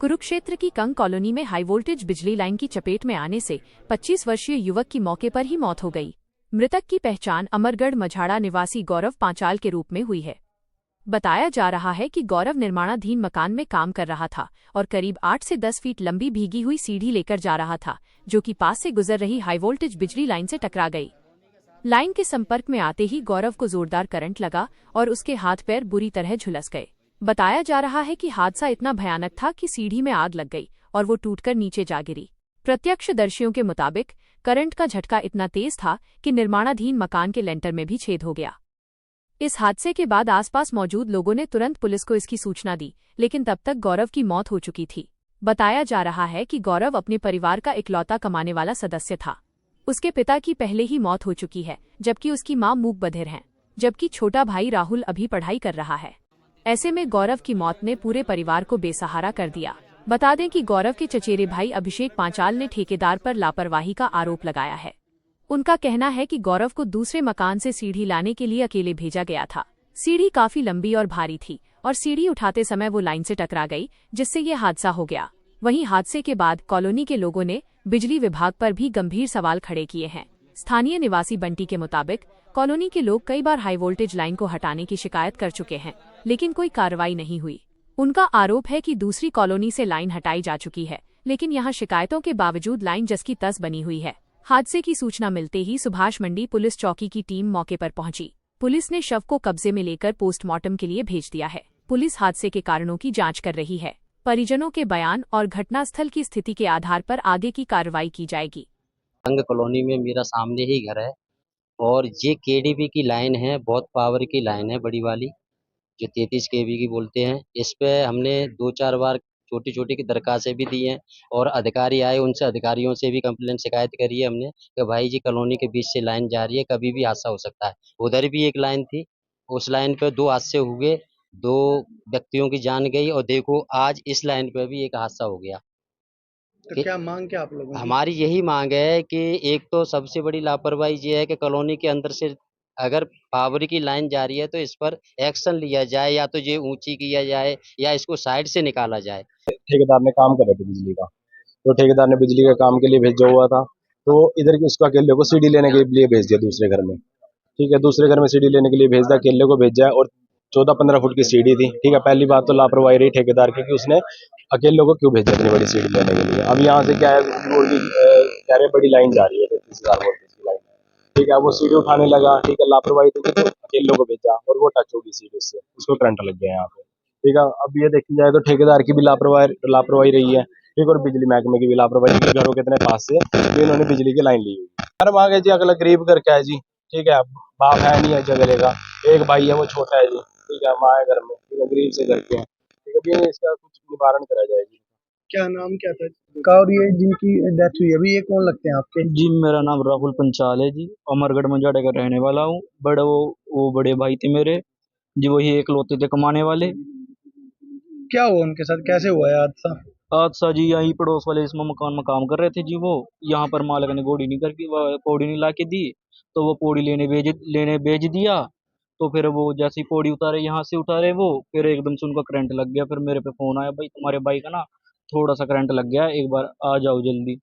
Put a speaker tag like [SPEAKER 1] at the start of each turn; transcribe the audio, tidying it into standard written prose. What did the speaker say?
[SPEAKER 1] कुरुक्षेत्र की कंग कॉलोनी में high voltage बिजली लाइन की चपेट में आने से 25 वर्षीय युवक की मौके पर ही मौत हो गई। मृतक की पहचान अमरगढ़ मझाड़ा निवासी गौरव पांचाल के रूप में हुई है। बताया जा रहा है कि गौरव निर्माणाधीन मकान में काम कर रहा था और करीब 8 से 10 फीट लंबी भीगी हुई सीढ़ी लेकर जा रहा था, जो कि पास से गुजर रही हाई वोल्टेज बिजली लाइन से टकरा गई। लाइन के संपर्क में आते ही गौरव को जोरदार करंट लगा और उसके हाथ पैर बुरी तरह झुलस गए। बताया जा रहा है कि हादसा इतना भयानक था कि सीढ़ी में आग लग गई और वो टूटकर नीचे जा गिरी। प्रत्यक्षदर्शियों के मुताबिक करंट का झटका इतना तेज था कि निर्माणाधीन मकान के लेंटर में भी छेद हो गया। इस हादसे के बाद आसपास मौजूद लोगों ने तुरंत पुलिस को इसकी सूचना दी, लेकिन तब तक गौरव की मौत हो चुकी थी। बताया जा रहा है कि गौरव अपने परिवार का इकलौता कमाने वाला सदस्य था। उसके पिता की पहले ही मौत हो चुकी है, जबकि उसकी मां मूक बधिर हैं, जबकि छोटा भाई राहुल अभी पढ़ाई कर रहा है। ऐसे में गौरव की मौत ने पूरे परिवार को बेसहारा कर दिया। बता दें कि गौरव के चचेरे भाई अभिषेक पांचाल ने ठेकेदार पर लापरवाही का आरोप लगाया है। उनका कहना है कि गौरव को दूसरे मकान से सीढ़ी लाने के लिए अकेले भेजा गया था। सीढ़ी काफी लंबी और भारी थी और सीढ़ी उठाते समय वो लाइन से टकरा गई, जिससे ये हादसा हो गया। वहीं हादसे के बाद कॉलोनी के लोगों ने बिजली विभाग पर भी गंभीर सवाल खड़े किए हैं। स्थानीय निवासी बंटी के मुताबिक कॉलोनी के लोग कई बार हाई वोल्टेज लाइन को हटाने की शिकायत कर चुके हैं, लेकिन कोई कार्रवाई नहीं हुई। उनका आरोप है कि दूसरी कॉलोनी से लाइन हटाई जा चुकी है, लेकिन यहां शिकायतों के बावजूद लाइन जस की तस बनी हुई है। हादसे की सूचना मिलते ही सुभाष मंडी पुलिस चौकी की टीम मौके पर पहुंची। पुलिस ने शव को कब्जे में लेकर पोस्टमार्टम के लिए भेज दिया है। पुलिस हादसे के कारणों की जांच कर रही है। परिजनों के बयान और घटनास्थल की स्थिति के आधार पर आगे की कार्रवाई की जाएगी।
[SPEAKER 2] कंग कॉलोनी में मेरा सामने ही घर है और ये केडीपी की लाइन है, बहुत पावर की लाइन है, बड़ी वाली जो 33 केवी की बोलते हैं। इस पे हमने 2-4 बार छोटी छोटी की दरखास्तें भी दी हैं और अधिकारी आए, उनसे अधिकारियों से भी कंप्लेंट शिकायत करी है हमने कि भाई जी कॉलोनी के बीच से लाइन जा रही है, कभी भी हादसा हो सकता है। उधर भी एक लाइन थी, उस लाइन पे 2 हादसे हुए, 2 व्यक्तियों की जान गई और देखो आज इस लाइन पे भी एक हादसा हो गया।
[SPEAKER 3] तो क्या मांग क्या आप लोगों की?
[SPEAKER 2] हमारी यही मांग है कि एक तो सबसे बड़ी लापरवाही ये है कि कॉलोनी के अंदर से अगर पावर की लाइन जा रही है तो इस पर एक्शन लिया जाए, या तो ये ऊंची किया जाए या इसको साइड से निकाला जाए।
[SPEAKER 4] ठेकेदार ने काम कर रहे थे बिजली का, तो ठेकेदार ने बिजली का काम के लिए भेजा हुआ था, तो इधर की उसका केले को सीढ़ी लेने के लिए भेज दिया दूसरे घर में। ठीक है, दूसरे घर में सीढ़ी लेने के लिए भेज दिया, केले को भेजा है और 14-15 फुट की सीढ़ी थी। ठीक है, पहली बात तो लापरवाही रही ठेकेदार की कि उसने अकेले को क्यों भेजा इतनी बड़ी सीढ़ी लेने के लिए। अब यहाँ से क्या है, कह रहे बड़ी लाइन जा रही है 33,000 वोल्ट की लाइन। ठीक है, वो सीढ़ी उठाने लगा। ठीक है, लापरवाही थी तो अकेले को भेजा और वो टच होगी सीढ़ी, उससे उसको करंट लग गया यहाँ पे। ठीक है, अब ये देखी जाए तो ठेकेदार की भी लापरवाही रही है। ठीक, और बिजली महकमे की भी लापरवाही, घरों के इतने पास से कि इन्होंने बिजली की लाइन ली हुई है। हर मांगे जी, अगला गरीब घर क्या है जी। ठीक है, बाप है नहीं है जगह का, एक भाई है वो छोटा है जी। ठीक है, माँ है घर में। ठीक है, गरीब से घर के हैं। ठीक है, भी इसका कुछ निवारण करा जाए जी।
[SPEAKER 3] क्या नाम क्या था का? और ये जिनकी डेथ हुई है अभी, ये कौन लगते हैं आपके?
[SPEAKER 5] जी, मेरा नाम राहुल पंचाल है जी। अमरगढ़ मझाड़े का रहने वाला हूँ। बड़े वो बड़े भाई थे मेरे जी, वही एकलौते थे कमाने वाले।
[SPEAKER 3] क्या हुआ उनके साथ, कैसे हुआ है हादसा?
[SPEAKER 5] हादसा जी यहीं पड़ोस वाले इसमें मकान में काम कर रहे थे जी। वो यहाँ पर मालिक ने पौड़ी नहीं ला के दी, तो वो पौड़ी लेने भेज दिया। तो फिर वो जैसे ही पौड़ी उतारे, यहाँ से उतारे, वो फिर एकदम से उनका करंट लग गया। फिर मेरे पे फोन आया, भाई तुम्हारे भाई का ना थोड़ा सा करंट लग गया, एक बार आ जाओ जल्दी।